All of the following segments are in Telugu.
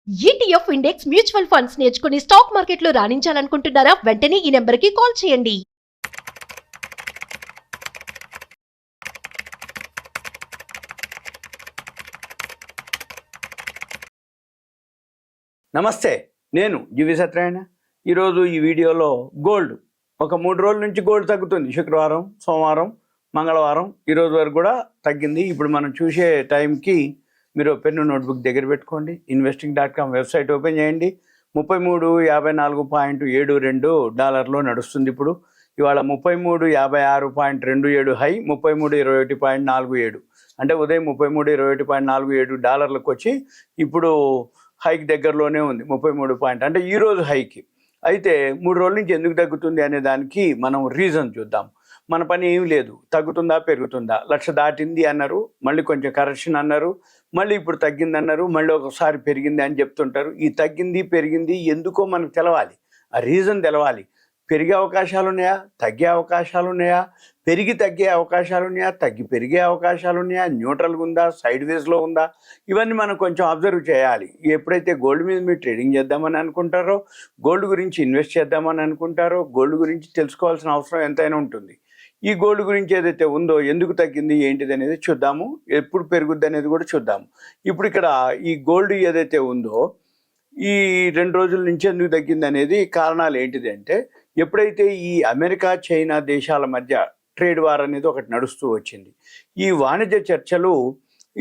ఈటీఎఫ్ ఇండెక్స్ మ్యూచువల్ ఫండ్స్ నేర్చుకుని స్టాక్ మార్కెట్లో రాణించాలనుకుంటున్నారా? వెంటనే ఈ నెంబర్కి కాల్ చేయండి. నమస్తే, నేను జీవి సత్యనారాయణ. ఈరోజు ఈ వీడియోలో గోల్డ్ ఒక 3 రోజుల నుంచి గోల్డ్ తగ్గుతుంది. శుక్రవారం, సోమవారం, మంగళవారం ఈరోజు వరకు కూడా తగ్గింది. ఇప్పుడు మనం చూసే టైంకి మీరు పెన్ను నోట్బుక్ దగ్గర పెట్టుకోండి. investing.com వెబ్సైట్ ఓపెన్ చేయండి. 33,54.72 డాలర్లో నడుస్తుంది. ఇవాళ 33,56.27 హై, 33,21.47 అంటే ఉదయం 33,21.47 డాలర్లకు వచ్చి ఇప్పుడు హైక్ దగ్గరలోనే ఉంది. 33 పాయింట్ అంటే ఈరోజు హైకి. అయితే 3 రోజుల నుంచి ఎందుకు తగ్గుతుంది అనే దానికి మనం రీజన్ చూద్దాం. మన పని ఏం లేదు, తగ్గుతుందా పెరుగుతుందా, 1,00,000 దాటింది అన్నారు, మళ్ళీ కొంచెం కరెక్షన్ అన్నారు, మళ్ళీ ఇప్పుడు తగ్గింది అన్నారు, మళ్ళీ ఒకసారి పెరిగింది అని చెప్తుంటారు. ఈ తగ్గింది పెరిగింది ఎందుకో మనకు తెలవాలి, ఆ రీజన్ తెలవాలి. పెరిగే అవకాశాలు ఉన్నాయా, తగ్గే అవకాశాలు ఉన్నాయా, పెరిగి తగ్గే అవకాశాలు ఉన్నాయా, తగ్గి పెరిగే అవకాశాలు ఉన్నాయా, న్యూట్రల్గా ఉందా, సైడ్ వేస్లో ఉందా, ఇవన్నీ మనం కొంచెం అబ్జర్వ్ చేయాలి. ఎప్పుడైతే గోల్డ్ మీద మీరు ట్రేడింగ్ చేద్దామని అనుకుంటారో, గోల్డ్ గురించి ఇన్వెస్ట్ చేద్దామని అనుకుంటారో, గోల్డ్ గురించి తెలుసుకోవాల్సిన అవసరం ఎంతైనా ఉంటుంది. ఈ గోల్డ్ గురించి ఏదైతే ఉందో, ఎందుకు తగ్గింది ఏంటిది అనేది చూద్దాము, ఎప్పుడు పెరుగుద్ది అనేది కూడా చూద్దాము. ఇప్పుడు ఇక్కడ ఈ గోల్డ్ ఏదైతే ఉందో ఈ 2 రోజుల నుంచి ఎందుకు తగ్గింది అనేది కారణాలు ఏంటిది అంటే, ఎప్పుడైతే ఈ అమెరికా చైనా దేశాల మధ్య ట్రేడ్ వార్ అనేది ఒకటి నడుస్తూ వచ్చింది, ఈ వాణిజ్య చర్చలు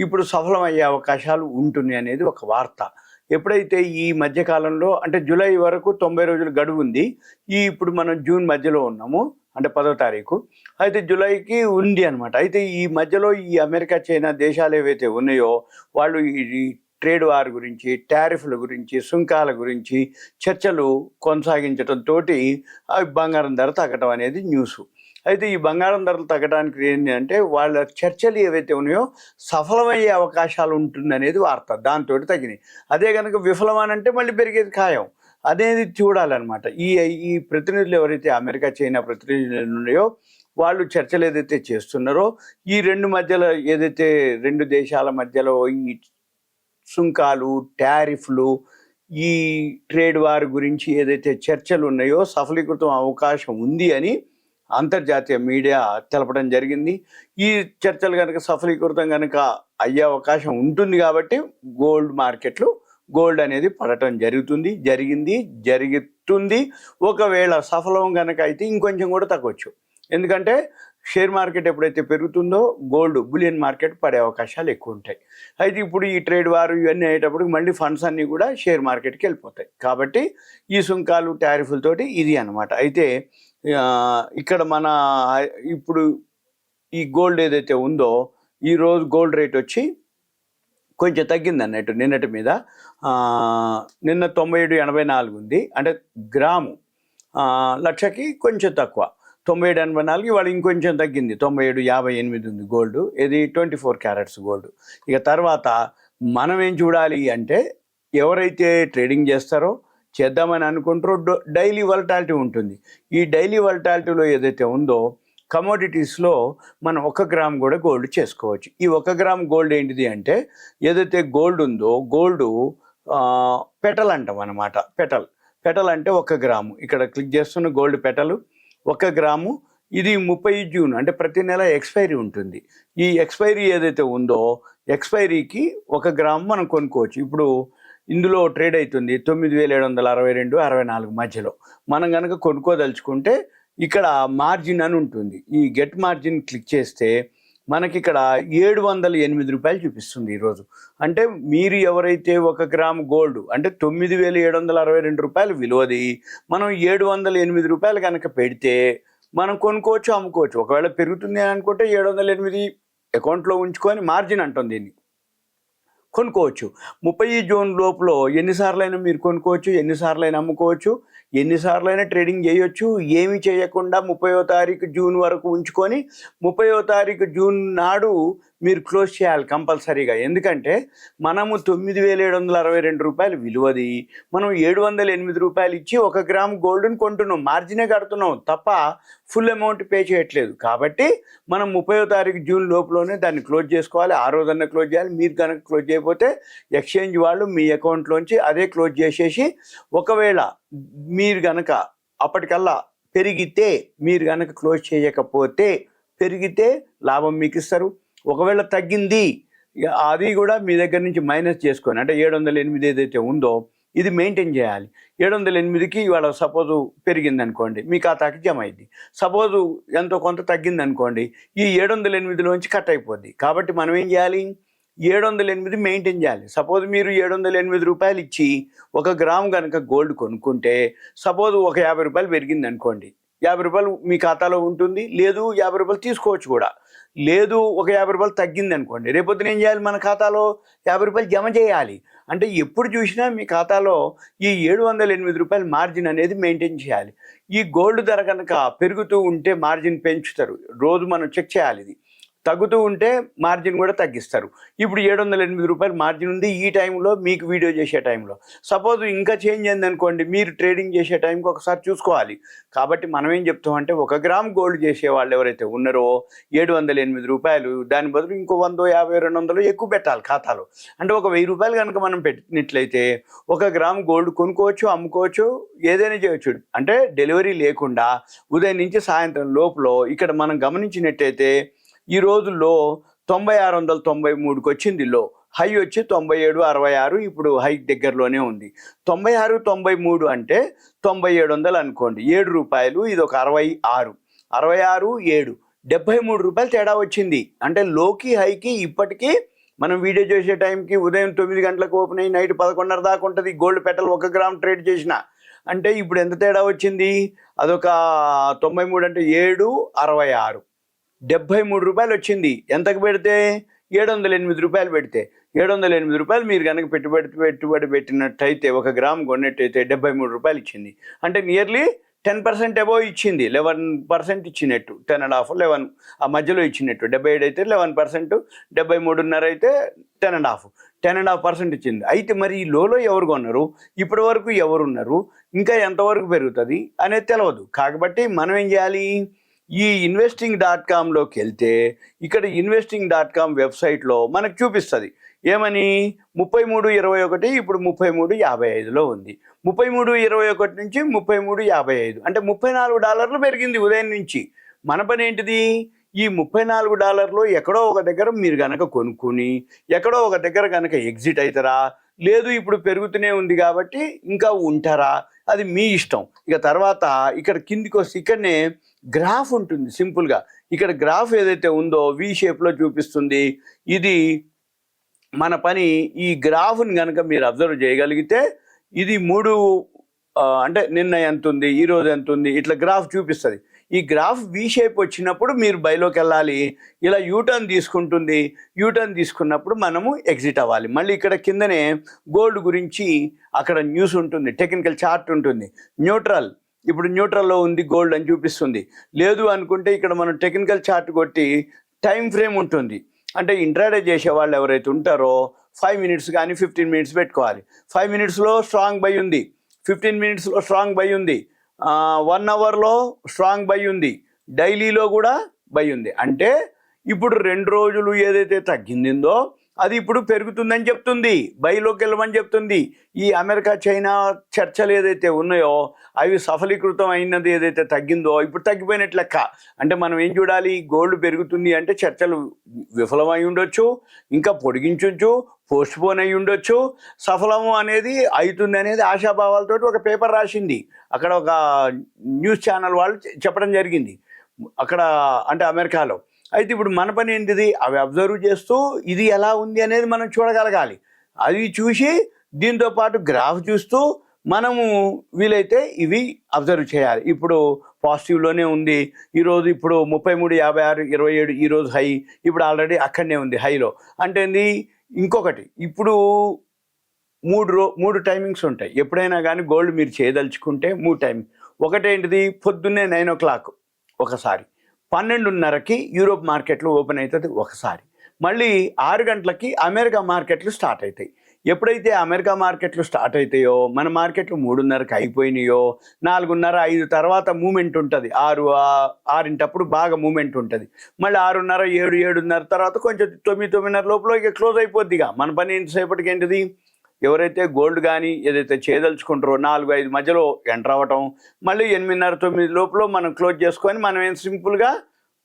ఇప్పుడు సఫలమయ్యే అవకాశాలు ఉంటుంది అనేది ఒక వార్త. ఎప్పుడైతే ఈ మధ్యకాలంలో అంటే జూలై వరకు 90 రోజులు గడువు ఉంది, ఇప్పుడు మనం జూన్ మధ్యలో ఉన్నాము, అంటే 10వ తారీఖు. అయితే జూలైకి ఉంది అనమాట. అయితే ఈ మధ్యలో ఈ అమెరికా చైనా దేశాలు ఏవైతే ఉన్నాయో వాళ్ళు ఈ ట్రేడ్ వార్ గురించి, టారిఫ్ల గురించి, సుంకాల గురించి చర్చలు కొనసాగించడంతో బంగారం ధర తగ్గడం అనేది న్యూస్. అయితే ఈ బంగారం ధరలు తగ్గడానికి ఏంటి అంటే, వాళ్ళ చర్చలు ఏవైతే ఉన్నాయో సఫలమయ్యే అవకాశాలు ఉంటుందనేది వార్త, దాంతో తగ్గినాయి. అదే కనుక విఫలమనంటే మళ్ళీ పెరిగేది ఖాయం అనేది చూడాలన్నమాట. ఈ ప్రతినిధులు ఎవరైతే అమెరికా చైనా ప్రతినిధులు ఉన్నాయో వాళ్ళు చర్చలు ఏదైతే చేస్తున్నారో, ఈ ఏదైతే 2 దేశాల మధ్యలో ఈ సుంకాలు, టారిఫ్లు, ఈ ట్రేడ్ వార్ గురించి ఏదైతే చర్చలు ఉన్నాయో సఫలీకృతం అవకాశం ఉంది అని అంతర్జాతీయ మీడియా తెలపడం జరిగింది. ఈ చర్చలు కనుక సఫలీకృతం కనుక అయ్యే అవకాశం ఉంటుంది కాబట్టి గోల్డ్ మార్కెట్లు గోల్డ్ అనేది పడటం జరుగుతుంది. ఒకవేళ సఫలం కనుక అయితే ఇంకొంచెం కూడా తగ్గవచ్చు. ఎందుకంటే షేర్ మార్కెట్ ఎప్పుడైతే పెరుగుతుందో గోల్డ్ బులియన్ మార్కెట్ పడే అవకాశాలు ఎక్కువ ఉంటాయి. అయితే ఇప్పుడు ఈ ట్రేడ్ వారు ఇవన్నీ అయ్యేటప్పుడు మళ్ళీ ఫండ్స్ అన్నీ కూడా షేర్ మార్కెట్కి వెళ్ళిపోతాయి. కాబట్టి ఈ సుంకాలు టారిఫ్లతోటి ఇది అనమాట. అయితే ఇక్కడ ఇప్పుడు ఈ గోల్డ్ ఏదైతే ఉందో ఈరోజు గోల్డ్ రేట్ వచ్చి కొంచెం తగ్గింది అన్నట్టు నిన్నటి మీద. నిన్న 97.84 ఉంది, అంటే గ్రాము 1,00,000కి కొంచెం తక్కువ. 97.84 ఇవాళ ఇంకొంచెం తగ్గింది, 97.58 ఉంది గోల్డ్. ఇది 24 క్యారెట్స్ గోల్డ్. ఇక తర్వాత మనం ఏం చూడాలి అంటే, ఎవరైతే ట్రేడింగ్ చేద్దామని అనుకుంటారో డైలీ వలటాలిటీ ఉంటుంది. ఈ డైలీ వలటాలిటీలో ఏదైతే ఉందో కమోడిటీస్లో మనం 1 గ్రామ్ కూడా గోల్డ్ చేసుకోవచ్చు. ఈ 1 గ్రామ్ గోల్డ్ ఏంటిది అంటే, ఏదైతే గోల్డ్ ఉందో గోల్డ్ పెటల్ అంటాం అనమాట. పెటల్ అంటే 1 గ్రాము. ఇక్కడ క్లిక్ చేస్తున్న గోల్డ్ పెటల్ 1 గ్రాము. ఇది 30 జూన్ అంటే ప్రతి నెల ఎక్స్పైరీ ఉంటుంది. ఈ ఎక్స్పైరీ ఏదైతే ఉందో ఎక్స్పైరీకి 1 గ్రాము మనం కొనుక్కోవచ్చు. ఇప్పుడు ఇందులో ట్రేడ్ అవుతుంది 9,762-64 మధ్యలో. మనం కనుక కొనుక్కోదలుచుకుంటే ఇక్కడ మార్జిన్ అని ఉంటుంది. ఈ గెట్ మార్జిన్ క్లిక్ చేస్తే మనకి ఇక్కడ 708 రూపాయలు చూపిస్తుంది ఈరోజు. అంటే మీరు ఎవరైతే 1 గ్రామ్ గోల్డ్ అంటే 9,762 రూపాయలు విలువది మనం 708 రూపాయలు కనుక పెడితే మనం కొనుక్కోవచ్చు, అమ్ముకోవచ్చు. ఒకవేళ పెరుగుతుంది అని అనుకుంటే 708 అకౌంట్లో ఉంచుకొని మార్జిన్ అంటుంది దీన్ని కొనుక్కోవచ్చు. 30 జూన్ లోపల ఎన్నిసార్లైనా మీరు కొనుక్కోవచ్చు, ఎన్నిసార్లైనా అమ్ముకోవచ్చు, ఎన్నిసార్లైనా ట్రేడింగ్ చేయొచ్చు. ఏమి చేయకుండా 30వ తారీఖు జూన్ వరకు ఉంచుకొని 30వ తారీఖు జూన్ నాడు మీరు క్లోజ్ చేయాలి కంపల్సరీగా. ఎందుకంటే మనము 9,762 రూపాయలు విలువది మనం 708 రూపాయలు ఇచ్చి 1 గ్రామ్ గోల్డ్ని కొంటున్నాం, మార్జినే కడుతున్నాం తప్ప ఫుల్ అమౌంట్ పే చేయట్లేదు. కాబట్టి మనం 30వ తారీఖు జూన్ లోపలనే దాన్ని క్లోజ్ చేసుకోవాలి. ఆ రోజన్నా క్లోజ్ చేయాలి. మీరు కనుక క్లోజ్ చేయకపోతే ఎక్స్చేంజ్ వాళ్ళు మీ అకౌంట్లోంచి అదే క్లోజ్ చేసేసి, ఒకవేళ మీరు కనుక అప్పటికల్లా పెరిగితే, మీరు కనుక క్లోజ్ చేయకపోతే పెరిగితే లాభం మీకు ఇస్తారు. ఒకవేళ తగ్గింది అది కూడా మీ దగ్గర నుంచి మైనస్ చేసుకొని, అంటే 708 ఏదైతే ఉందో ఇది మెయింటైన్ చేయాలి. 708కి ఇవాళ సపోజు పెరిగింది అనుకోండి, మీ ఖాతాకి జమ అయింది. సపోజు ఎంతో కొంత తగ్గింది అనుకోండి, ఈ 708లోంచి కట్ అయిపోద్ది. కాబట్టి మనం ఏం చేయాలి, 708 మెయింటైన్ చేయాలి. సపోజ్ మీరు 708 రూపాయలు ఇచ్చి 1 గ్రామ్ కనుక గోల్డ్ కొనుక్కుంటే, సపోజ్ ఒక 50 రూపాయలు పెరిగింది అనుకోండి, 50 రూపాయలు మీ ఖాతాలో ఉంటుంది. లేదు 50 రూపాయలు తీసుకోవచ్చు కూడా. లేదు ఒక 50 రూపాయలు తగ్గింది అనుకోండి, రేపొద్దున ఏం చేయాలి, మన ఖాతాలో 50 రూపాయలు జమ చేయాలి. అంటే ఎప్పుడు చూసినా మీ ఖాతాలో ఈ 708 రూపాయల మార్జిన్ అనేది మెయింటైన్ చేయాలి. ఈ గోల్డ్ ధర కనుక పెరుగుతూ ఉంటే మార్జిన్ పెంచుతారు, రోజు మనం చెక్ చేయాలి. ఇది తగ్గుతూ ఉంటే మార్జిన్ కూడా తగ్గిస్తారు. ఇప్పుడు 708 రూపాయలు మార్జిన్ ఉంది ఈ టైంలో, మీకు వీడియో చేసే టైంలో. సపోజ్ ఇంకా చేంజ్ అయింది అనుకోండి, మీరు ట్రేడింగ్ చేసే టైంకి ఒకసారి చూసుకోవాలి. కాబట్టి మనం ఏం చెప్తామంటే, 1 గ్రామ్ గోల్డ్ చేసే వాళ్ళు ఎవరైతే ఉన్నారో 708 రూపాయలు, దాని బదులు ఇంకో 100, 50, 200 ఎక్కువ పెట్టాలి ఖాతాలో. అంటే ఒక 1000 రూపాయలు కనుక మనం పెట్టినట్లయితే 1 గ్రామ్ గోల్డ్ కొనుక్కోవచ్చు, అమ్ముకోవచ్చు, ఏదైనా చేయొచ్చు. అంటే డెలివరీ లేకుండా ఉదయం నుంచి సాయంత్రం లోపల. ఇక్కడ మనం గమనించినట్టయితే ఈ రోజుల్లో 9693కి వచ్చింది లో, హై వచ్చి 9766, ఇప్పుడు హై దగ్గరలోనే ఉంది. 9693 అంటే 9700 అనుకోండి, 7 రూపాయలు, ఇది ఒక 66, 66, 7, 73 రూపాయలు తేడా వచ్చింది. అంటే లోకి హైకి ఇప్పటికీ మనం వీడియో చేసే టైంకి ఉదయం 9 గంటలకు ఓపెన్ అయ్యి నైట్ 11:30 దాకా ఉంటుంది గోల్డ్ పెటల్ 1 గ్రామ్ ట్రేడ్ చేసిన. అంటే ఇప్పుడు ఎంత తేడా వచ్చింది, అదొక 93 అంటే 7, 66, 73 రూపాయలు వచ్చింది. ఎంతకు పెడితే 708 రూపాయలు పెడితే, 708 రూపాయలు మీరు కనుక పెట్టుబడి పెట్టినట్టయితే 1 గ్రామ్ కొన్నట్టయితే 73 రూపాయలు ఇచ్చింది. అంటే నియర్లీ 10% అబోవ్ ఇచ్చింది, 11% ఇచ్చినట్టు, 10.5, 11 ఆ మధ్యలో ఇచ్చినట్టు. 77 అయితే 11%, 73.5 అయితే 10.5% ఇచ్చింది. అయితే మరి ఈ లోలో ఎవరు కొన్నారు, ఇప్పటి వరకు ఎవరున్నారు, ఇంకా ఎంతవరకు పెరుగుతుంది అనేది తెలియదు. కాబట్టి మనం ఏం చేయాలి, ఈ investing.comలోకి వెళ్తే ఇక్కడ investing.com వెబ్సైట్లో మనకు చూపిస్తుంది ఏమని, 33.21 ఇప్పుడు 33.55లో ఉంది. 33.21 నుంచి 33.55 అంటే $34 పెరిగింది ఉదయం నుంచి. మన పని ఏంటిది, ఈ $34 ఎక్కడో ఒక దగ్గర మీరు కనుక కొనుక్కుని ఎక్కడో ఒక దగ్గర కనుక ఎగ్జిట్ అవుతారా, లేదు ఇప్పుడు పెరుగుతూనే ఉంది కాబట్టి ఇంకా ఉంటారా, అది మీ ఇష్టం. ఇక తర్వాత ఇక్కడ కిందికి వస్తే ఇక్కడనే గ్రాఫ్ ఉంటుంది. సింపుల్గా ఇక్కడ గ్రాఫ్ ఏదైతే ఉందో వి షేప్లో చూపిస్తుంది. ఇది మన పని, ఈ గ్రాఫ్ని కనుక మీరు అబ్జర్వ్ చేయగలిగితే ఇది 3 అంటే నిన్న ఎంత ఉంది, ఈరోజు ఎంత ఉంది, ఇట్లా గ్రాఫ్ చూపిస్తుంది. ఈ గ్రాఫ్ వి షేప్ వచ్చినప్పుడు మీరు బైలోకి వెళ్ళాలి. ఇలా యూటర్న్ తీసుకుంటుంది, యూటర్న్ తీసుకున్నప్పుడు మనము ఎగ్జిట్ అవ్వాలి. మళ్ళీ ఇక్కడ కిందనే గోల్డ్ గురించి అక్కడ న్యూస్ ఉంటుంది, టెక్నికల్ చార్ట్ ఉంటుంది. న్యూట్రల్, ఇప్పుడు న్యూట్రల్లో ఉంది గోల్డ్ అని చూపిస్తుంది. లేదు అనుకుంటే ఇక్కడ మనం టెక్నికల్ చార్ట్ కొట్టి టైం ఫ్రేమ్ ఉంటుంది. అంటే ఇంట్రాడే చేసే వాళ్ళు ఎవరైతే ఉంటారో 5 మినిట్స్ కానీ 15 మినిట్స్ పెట్టుకోవాలి. 5 మినిట్స్లో స్ట్రాంగ్ బై ఉంది, 15 మినిట్స్లో స్ట్రాంగ్ బై ఉంది, 1 అవర్లో స్ట్రాంగ్ బై ఉంది, డైలీలో కూడా బై ఉంది. అంటే ఇప్పుడు 2 రోజులు ఏదైతే తగ్గిందో అది ఇప్పుడు పెరుగుతుందని చెప్తుంది, బైలోకి వెళ్ళమని చెప్తుంది. ఈ అమెరికా చైనా చర్చలు ఏదైతే ఉన్నాయో అవి సఫలీకృతం అయినది ఏదైతే తగ్గిందో ఇప్పుడు తగ్గిపోయినట్టు లెక్క. అంటే మనం ఏం చూడాలి, గోల్డ్ పెరుగుతుంది అంటే చర్చలు విఫలమై ఉండొచ్చు, ఇంకా పొడిగించవచ్చు, పోస్ట్ పోన్ అయి ఉండొచ్చు, సఫలము అనేది అవుతుంది అనేది ఆశాభావాలతో ఒక పేపర్ రాసింది. అక్కడ ఒక న్యూస్ ఛానల్ వాళ్ళు చెప్పడం జరిగింది అక్కడ, అంటే అమెరికాలో. అయితే ఇప్పుడు మన పని ఏంటిది, అవి అబ్జర్వ్ చేస్తూ ఇది ఎలా ఉంది అనేది మనం చూడగలగాలి. అవి చూసి దీంతో పాటు గ్రాఫ్ చూస్తూ మనము వీలైతే ఇవి అబ్జర్వ్ చేయాలి. ఇప్పుడు పాజిటివ్లోనే ఉంది ఈరోజు, ఇప్పుడు 33.56, 27 ఈరోజు హై, ఇప్పుడు ఆల్రెడీ అక్కడనే ఉంది హైలో. అంటే ఇంకొకటి, ఇప్పుడు 3 టైమింగ్స్ ఉంటాయి ఎప్పుడైనా కానీ గోల్డ్ మీరు చేయదలుచుకుంటే. 3 టైమింగ్. ఒకటేంటిది, పొద్దున్నే 9 o'clock ఒకసారి, 12:30కి యూరోప్ మార్కెట్లో ఓపెన్ అవుతుంది ఒకసారి, మళ్ళీ 6 గంటలకి అమెరికా మార్కెట్లు స్టార్ట్ అవుతాయి. ఎప్పుడైతే అమెరికా మార్కెట్లు స్టార్ట్ అవుతాయో మన మార్కెట్లు 3:30కి అయిపోయినాయో 4:30, 5 తర్వాత మూమెంట్ ఉంటుంది. 6 బాగా మూమెంట్ ఉంటుంది. మళ్ళీ 6:30, 7, 7:30 తర్వాత కొంచెం 9, 9:30 లోపల ఇక క్లోజ్ అయిపోద్దిగా. మన పని ఎంతసేపటికి ఏంటిది, ఎవరైతే గోల్డ్ కానీ ఏదైతే చేయదలుచుకుంటారో 4, 5 మధ్యలో ఎంటర్ అవ్వటం, మళ్ళీ 8:30, 9 లోపల మనం క్లోజ్ చేసుకొని మనం ఏం సింపుల్గా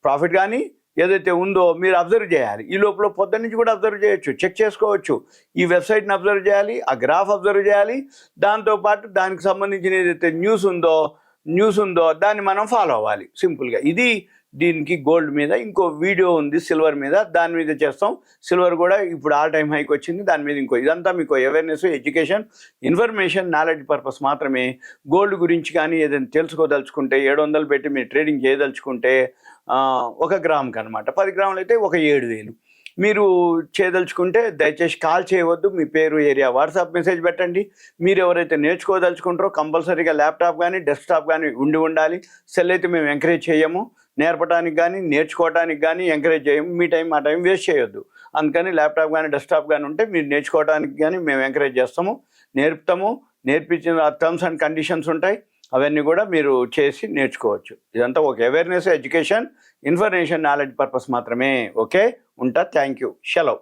ప్రాఫిట్ కానీ ఏదైతే ఉందో మీరు అబ్జర్వ్ చేయాలి. ఈ లోపల పొద్దున్న నుంచి కూడా అబ్జర్వ్ చేయొచ్చు, చెక్ చేసుకోవచ్చు. ఈ వెబ్సైట్ని అబ్జర్వ్ చేయాలి, ఆ గ్రాఫ్ అబ్జర్వ్ చేయాలి. దాంతోపాటు దానికి సంబంధించిన ఏదైతే న్యూస్ ఉందో దాన్ని మనం ఫాలో అవ్వాలి సింపుల్గా. ఇది దీనికి గోల్డ్ మీద ఇంకో వీడియో ఉంది, సిల్వర్ మీద, దాని మీద చేస్తాం. సిల్వర్ కూడా ఇప్పుడు ఆల్ టైమ్ హైకి వచ్చింది. దాని మీద ఇదంతా మీకు awareness, education, information, knowledge purpose మాత్రమే. గోల్డ్ గురించి కానీ ఏదైనా తెలుసుకోదలుచుకుంటే 700 పెట్టి మీరు ట్రేడింగ్ చేయదలుచుకుంటే 1 గ్రాముకి అనమాట, 10 గ్రాములు అయితే 7,000 మీరు చేయదలుచుకుంటే దయచేసి కాల్ చేయవద్దు. మీ పేరు, ఏరియా, వాట్సాప్ మెసేజ్ పెట్టండి. మీరు ఎవరైతే నేర్చుకోదలుచుకుంటారో కంపల్సరీగా ల్యాప్టాప్ కానీ డెస్క్టాప్ కానీ ఉండాలి. సెల్ అయితే మేము ఎంకరేజ్ చేయము, నేర్పడానికి కానీ నేర్చుకోవడానికి కానీ ఎంకరేజ్ చేయము. మీ టైం మా టైం వేస్ట్ చేయొద్దు. అందుకని ల్యాప్టాప్ కానీ డెస్క్టాప్ కానీ ఉంటే మీరు నేర్చుకోవడానికి కానీ మేము ఎంకరేజ్ చేస్తాము, నేర్పుతాము. నేర్పించిన టర్మ్స్ అండ్ కండిషన్స్ ఉంటాయి, అవన్నీ కూడా మీరు చేసి నేర్చుకోవచ్చు. ఇదంతా ఒక awareness, education, information, knowledge purpose మాత్రమే. ఓకే, ఉంటా. Thank you. సెలవు.